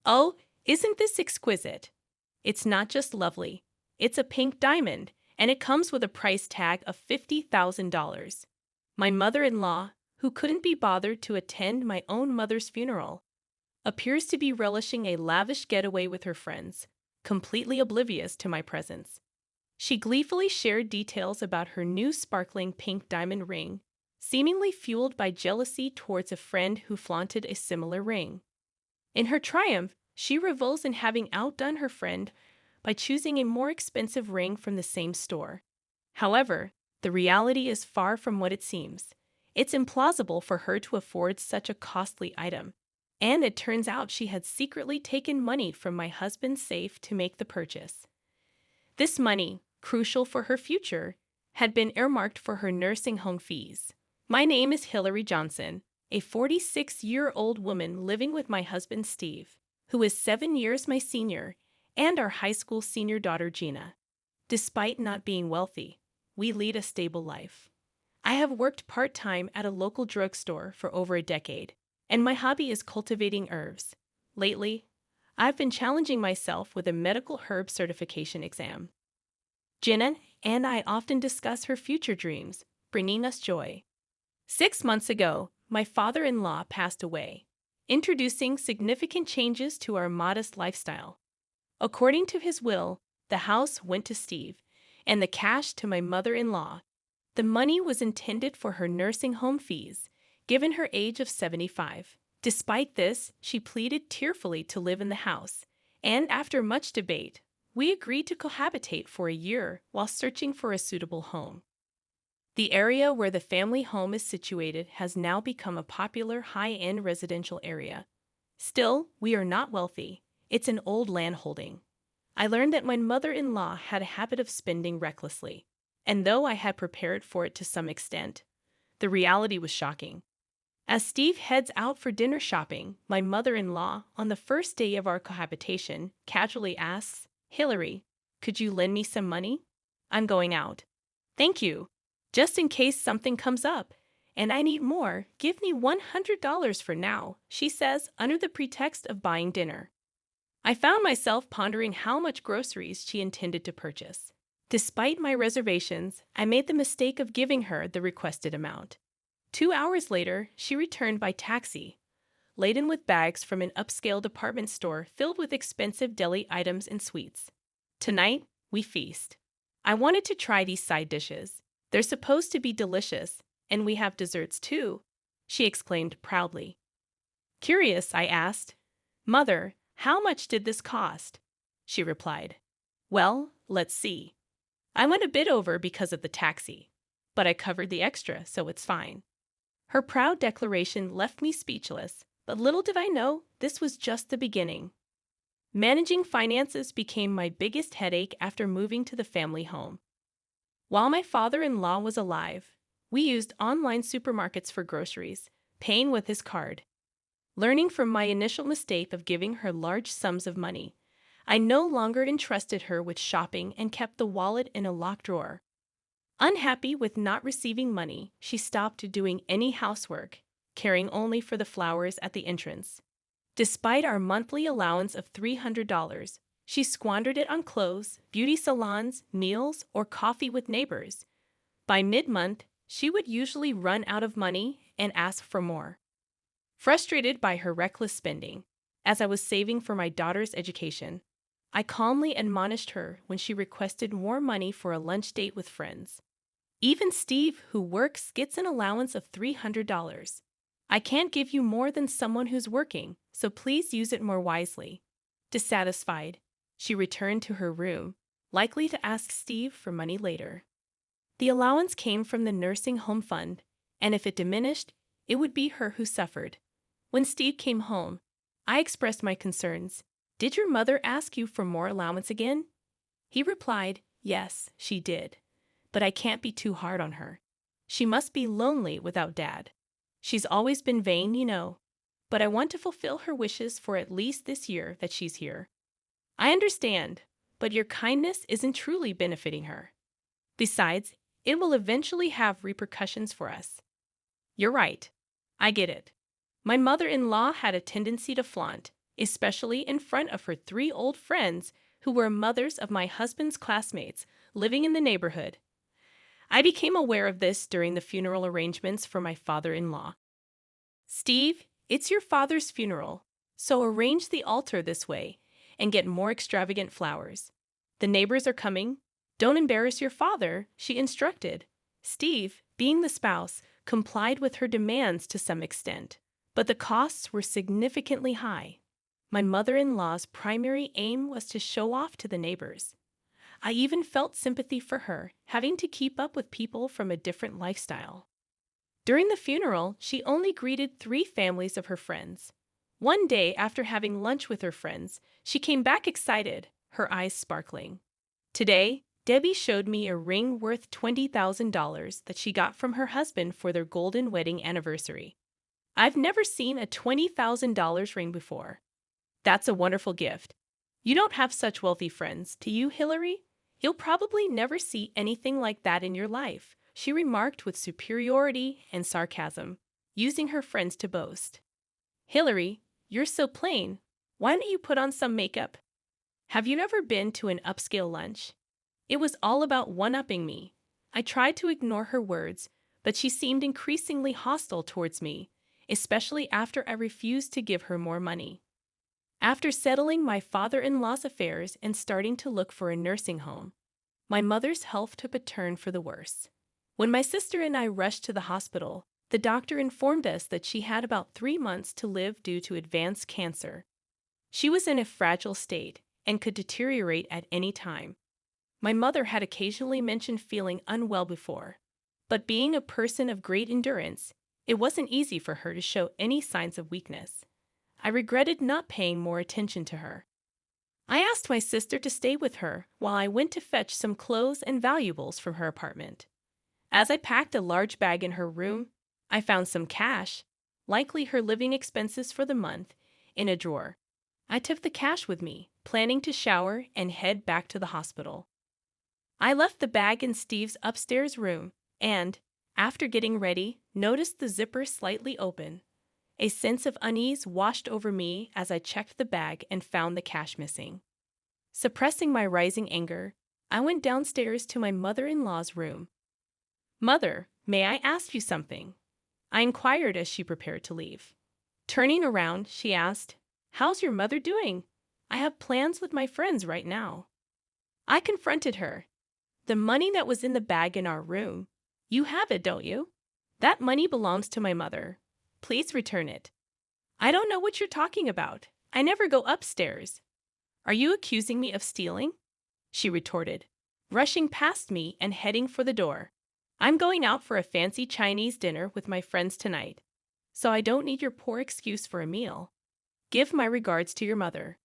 Oh, isn't this exquisite? It's not just lovely, it's a pink diamond, and it comes with a price tag of $50,000. My mother in law, who couldn't be bothered to attend my own mother's funeral, appears to be relishing a lavish getaway with her friends, completely oblivious to my presence. She gleefully shared details about her new sparkling pink diamond ring, seemingly fueled by jealousy towards a friend who flaunted a similar ring. In her triumph, she revels in having outdone her friend by choosing a more expensive ring from the same store. However, the reality is far from what it seems. It's implausible for her to afford such a costly item. And it turns out she had secretly taken money from my husband's safe to make the purchase. This money, crucial for her future, had been earmarked for her nursing home fees. My name is Hillary Johnson, a 46-year-old woman living with my husband Steve, who is 7 years my senior, and our high school senior daughter Gina. Despite not being wealthy, we lead a stable life. I have worked part-time at a local drugstore for over a decade, and my hobby is cultivating herbs. Lately, I've been challenging myself with a medical herb certification exam. Jenna and I often discuss her future dreams, bringing us joy. 6 months ago, my father-in-law passed away, introducing significant changes to our modest lifestyle. According to his will, the house went to Steve, and the cash to my mother-in-law. The money was intended for her nursing home fees, given her age of 75. Despite this, she pleaded tearfully to live in the house, and after much debate, we agreed to cohabitate for a year while searching for a suitable home. The area where the family home is situated has now become a popular high-end residential area. Still, we are not wealthy. It's an old landholding. I learned that my mother-in-law had a habit of spending recklessly, and though I had prepared for it to some extent, the reality was shocking. As Steve heads out for dinner shopping, my mother-in-law, on the first day of our cohabitation, casually asks, "Hillary, could you lend me some money? I'm going out." "Thank you. Just in case something comes up, and I need more, give me $100 for now," she says under the pretext of buying dinner. I found myself pondering how much groceries she intended to purchase. Despite my reservations, I made the mistake of giving her the requested amount. 2 hours later, she returned by taxi, laden with bags from an upscale department store filled with expensive deli items and sweets. Tonight, we feast. I wanted to try these side dishes. They're supposed to be delicious, and we have desserts too, she exclaimed proudly. Curious, I asked, "Mother, how much did this cost?" She replied, "Well, let's see. I went a bit over because of the taxi, but I covered the extra, so it's fine." Her proud declaration left me speechless, but little did I know this was just the beginning. Managing finances became my biggest headache after moving to the family home. While my father-in-law was alive, we used online supermarkets for groceries, paying with his card. Learning from my initial mistake of giving her large sums of money, I no longer entrusted her with shopping and kept the wallet in a locked drawer. Unhappy with not receiving money, she stopped doing any housework, caring only for the flowers at the entrance. Despite our monthly allowance of $300, she squandered it on clothes, beauty salons, meals, or coffee with neighbors. By mid-month, she would usually run out of money and ask for more. Frustrated by her reckless spending, as I was saving for my daughter's education, I calmly admonished her when she requested more money for a lunch date with friends. "Even Steve, who works, gets an allowance of $300. I can't give you more than someone who's working, so please use it more wisely." Dissatisfied, she returned to her room, likely to ask Steve for money later. The allowance came from the nursing home fund, and if it diminished, it would be her who suffered. When Steve came home, I expressed my concerns. "Did your mother ask you for more allowance again?" He replied, "Yes, she did. But I can't be too hard on her. She must be lonely without Dad. She's always been vain, you know. But I want to fulfill her wishes for at least this year that she's here." "I understand, but your kindness isn't truly benefiting her. Besides, it will eventually have repercussions for us." "You're right. I get it. My mother-in-law had a tendency to flaunt, especially in front of her three old friends who were mothers of my husband's classmates living in the neighborhood. I became aware of this during the funeral arrangements for my father-in-law. Steve, it's your father's funeral, so arrange the altar this way and get more extravagant flowers. The neighbors are coming. Don't embarrass your father, she instructed. Steve, being the spouse, complied with her demands to some extent, but the costs were significantly high. My mother-in-law's primary aim was to show off to the neighbors. I even felt sympathy for her, having to keep up with people from a different lifestyle. During the funeral, she only greeted 3 families of her friends. One day, after having lunch with her friends, she came back excited, her eyes sparkling. Today, Debbie showed me a ring worth $20,000 that she got from her husband for their golden wedding anniversary. I've never seen a $20,000 ring before. That's a wonderful gift. You don't have such wealthy friends, do you, Hillary? You'll probably never see anything like that in your life, she remarked with superiority and sarcasm, using her friends to boast. Hillary, you're so plain. Why don't you put on some makeup? Have you ever been to an upscale lunch? It was all about one-upping me. I tried to ignore her words, but she seemed increasingly hostile towards me, especially after I refused to give her more money. After settling my father-in-law's affairs and starting to look for a nursing home, my mother's health took a turn for the worse. When my sister and I rushed to the hospital, the doctor informed us that she had about 3 months to live due to advanced cancer. She was in a fragile state and could deteriorate at any time. My mother had occasionally mentioned feeling unwell before, but being a person of great endurance, it wasn't easy for her to show any signs of weakness. I regretted not paying more attention to her. I asked my sister to stay with her while I went to fetch some clothes and valuables from her apartment. As I packed a large bag in her room, I found some cash, likely her living expenses for the month, in a drawer. I took the cash with me, planning to shower and head back to the hospital. I left the bag in Steve's upstairs room and, after getting ready, noticed the zipper slightly open. A sense of unease washed over me as I checked the bag and found the cash missing. Suppressing my rising anger, I went downstairs to my mother-in-law's room. "Mother, may I ask you something?" I inquired as she prepared to leave. Turning around, she asked, "How's your mother doing? I have plans with my friends right now." I confronted her. "The money that was in the bag in our room, you have it, don't you? That money belongs to my mother. Please return it." "I don't know what you're talking about. I never go upstairs." "Are you accusing me of stealing?" she retorted, rushing past me and heading for the door. "I'm going out for a fancy Chinese dinner with my friends tonight, so I don't need your poor excuse for a meal. Give my regards to your mother."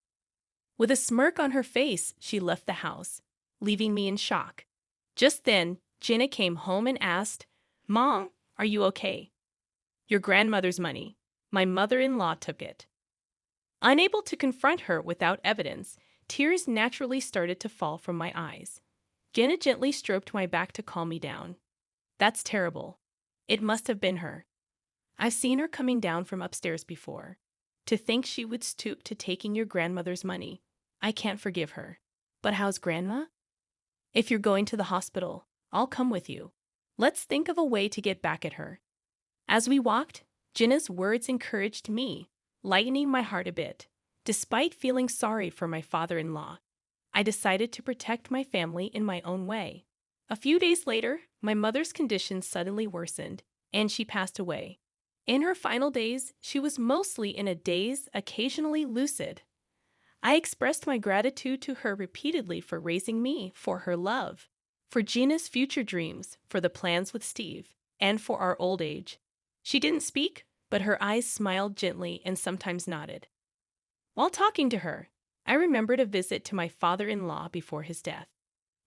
With a smirk on her face, she left the house, leaving me in shock. Just then, Jenna came home and asked, "Mom, are you okay?" "Your grandmother's money. My mother-in-law took it." Unable to confront her without evidence, tears naturally started to fall from my eyes. Jenna gently stroked my back to calm me down. "That's terrible. It must have been her. I've seen her coming down from upstairs before. To think she would stoop to taking your grandmother's money. I can't forgive her. But how's Grandma? If you're going to the hospital, I'll come with you. Let's think of a way to get back at her." As we walked, Jenna's words encouraged me, lightening my heart a bit. Despite feeling sorry for my father-in-law, I decided to protect my family in my own way. A few days later, my mother's condition suddenly worsened, and she passed away. In her final days, she was mostly in a daze, occasionally lucid. I expressed my gratitude to her repeatedly for raising me, for her love, for Gina's future dreams, for the plans with Steve, and for our old age. She didn't speak, but her eyes smiled gently and sometimes nodded. While talking to her, I remembered a visit to my father-in-law before his death.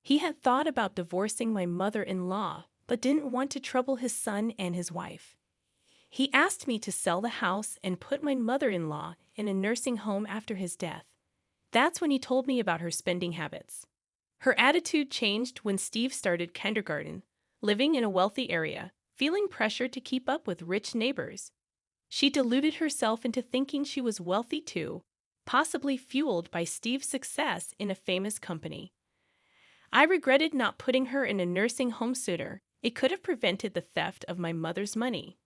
He had thought about divorcing my mother-in-law, but didn't want to trouble his son and his wife. He asked me to sell the house and put my mother-in-law in a nursing home after his death. That's when he told me about her spending habits. Her attitude changed when Steve started kindergarten, living in a wealthy area, feeling pressure to keep up with rich neighbors. She deluded herself into thinking she was wealthy too, possibly fueled by Steve's success in a famous company. I regretted not putting her in a nursing home sooner. It could have prevented the theft of my mother's money.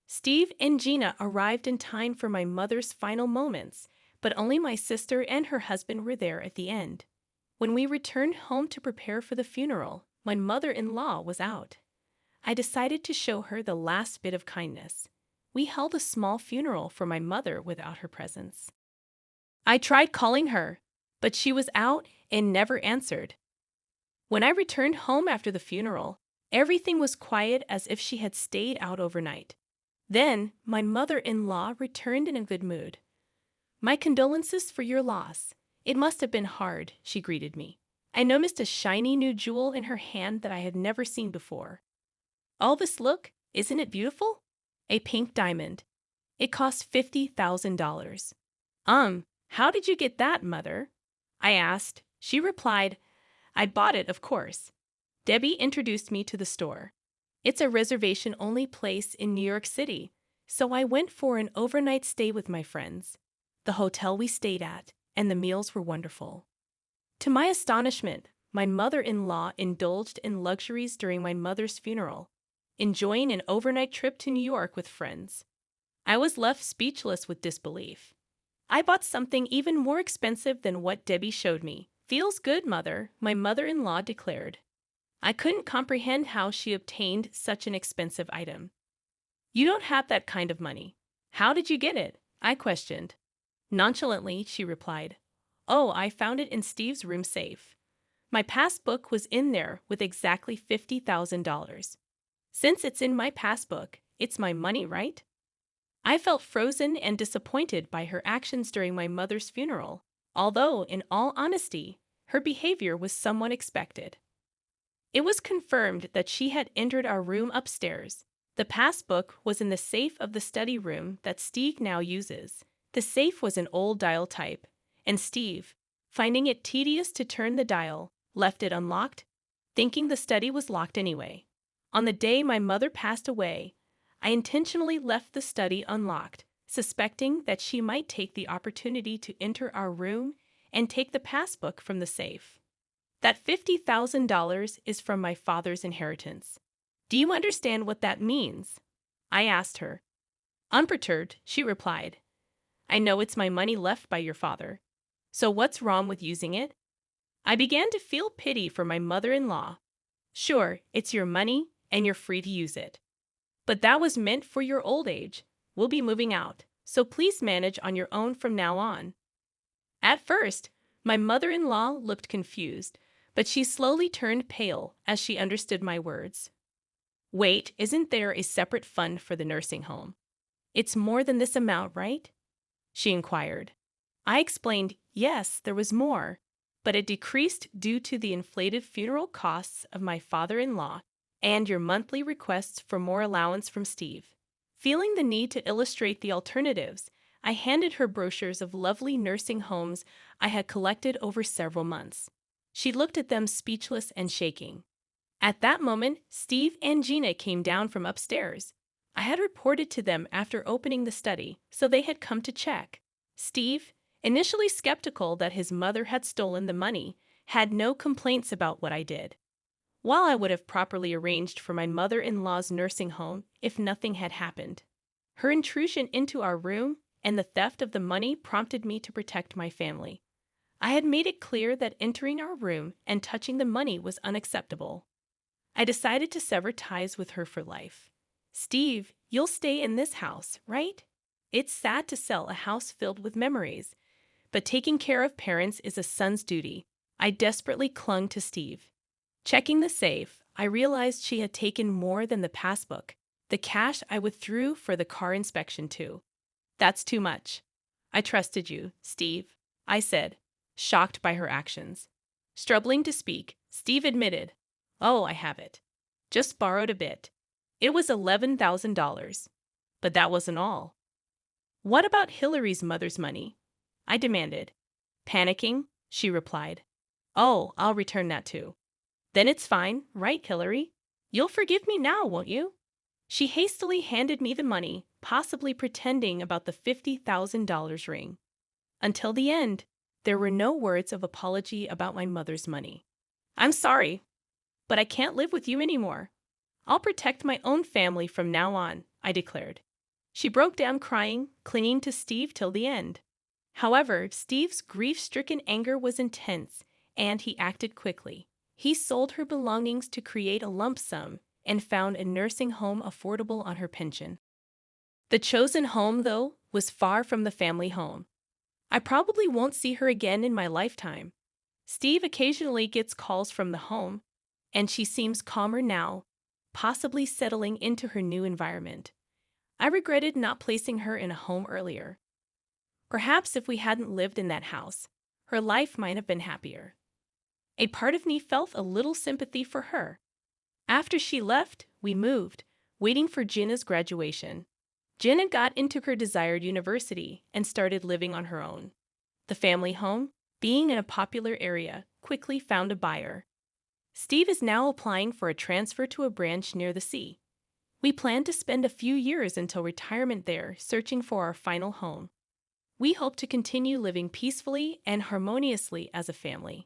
Steve and Gina arrived in time for my mother's final moments, but only my sister and her husband were there at the end. When we returned home to prepare for the funeral, my mother-in-law was out. I decided to show her the last bit of kindness. We held a small funeral for my mother without her presence. I tried calling her, but she was out and never answered. When I returned home after the funeral, everything was quiet as if she had stayed out overnight. Then, my mother-in-law returned in a good mood. "My condolences for your loss. It must have been hard," she greeted me. I noticed a shiny new jewel in her hand that I had never seen before. "Elvis, look, isn't it beautiful?" "A pink diamond. It cost $50,000. How did you get that, Mother?" I asked. She replied, "I bought it, of course." Debbie introduced me to the store. It's a reservation-only place in New York City, so I went for an overnight stay with my friends. The hotel we stayed at, and the meals were wonderful. To my astonishment, my mother-in-law indulged in luxuries during my mother's funeral, enjoying an overnight trip to New York with friends. I was left speechless with disbelief. I bought something even more expensive than what Debbie showed me. "Feels good, Mother," my mother-in-law declared. I couldn't comprehend how she obtained such an expensive item. "You don't have that kind of money. How did you get it?" I questioned. Nonchalantly, she replied, "Oh, I found it in Steve's room safe. My passbook was in there with exactly $50,000. Since it's in my passbook, it's my money, right?" I felt frozen and disappointed by her actions during my mother's funeral, although, in all honesty, her behavior was somewhat expected. It was confirmed that she had entered our room upstairs. The passbook was in the safe of the study room that Steve now uses. The safe was an old dial type, and Steve, finding it tedious to turn the dial, left it unlocked, thinking the study was locked anyway. On the day my mother passed away, I intentionally left the study unlocked, suspecting that she might take the opportunity to enter our room and take the passbook from the safe. That $50,000 is from my father's inheritance. Do you understand what that means?" I asked her. Unperturbed, she replied, "I know it's my money left by your father. So what's wrong with using it?" I began to feel pity for my mother-in-law. "Sure, it's your money and you're free to use it. But that was meant for your old age. We'll be moving out, so please manage on your own from now on." At first, my mother-in-law looked confused, but she slowly turned pale as she understood my words. "Wait, isn't there a separate fund for the nursing home? It's more than this amount, right?" she inquired. I explained, yes, there was more, but it decreased due to the inflated funeral costs of my father-in-law and your monthly requests for more allowance from Steve. Feeling the need to illustrate the alternatives, I handed her brochures of lovely nursing homes I had collected over several months. She looked at them speechless and shaking. At that moment, Steve and Gina came down from upstairs. I had reported to them after opening the study, so they had come to check. Steve, initially skeptical that his mother had stolen the money, had no complaints about what I did. While I would have properly arranged for my mother-in-law's nursing home if nothing had happened, her intrusion into our room and the theft of the money prompted me to protect my family. I had made it clear that entering our room and touching the money was unacceptable. I decided to sever ties with her for life. "Steve, you'll stay in this house, right? It's sad to sell a house filled with memories, but taking care of parents is a son's duty." I desperately clung to Steve. Checking the safe, I realized she had taken more than the passbook, the cash I withdrew for the car inspection too. "That's too much. I trusted you, Steve," I said, shocked by her actions. Struggling to speak, Steve admitted, "Oh, I have it. Just borrowed a bit. It was $11,000. But that wasn't all." "What about Hillary's mother's money?" I demanded. Panicking, she replied, "Oh, I'll return that too." "Then it's fine, right, Hillary? You'll forgive me now, won't you?" She hastily handed me the money, possibly pretending about the $50,000 ring. Until the end, there were no words of apology about my mother's money. I'm sorry, but I can't live with you anymore. I'll protect my own family from now on, I declared. She broke down crying, clinging to Steve till the end. However, Steve's grief-stricken anger was intense, and he acted quickly. He sold her belongings to create a lump sum and found a nursing home affordable on her pension. The chosen home, though, was far from the family home. I probably won't see her again in my lifetime. Steve occasionally gets calls from the home, and she seems calmer now, possibly settling into her new environment. I regretted not placing her in a home earlier. Perhaps if we hadn't lived in that house, her life might have been happier. A part of me felt a little sympathy for her. After she left, we moved, waiting for Jenna's graduation. Jenna got into her desired university and started living on her own. The family home, being in a popular area, quickly found a buyer. Steve is now applying for a transfer to a branch near the sea. We plan to spend a few years until retirement there, searching for our final home. We hope to continue living peacefully and harmoniously as a family.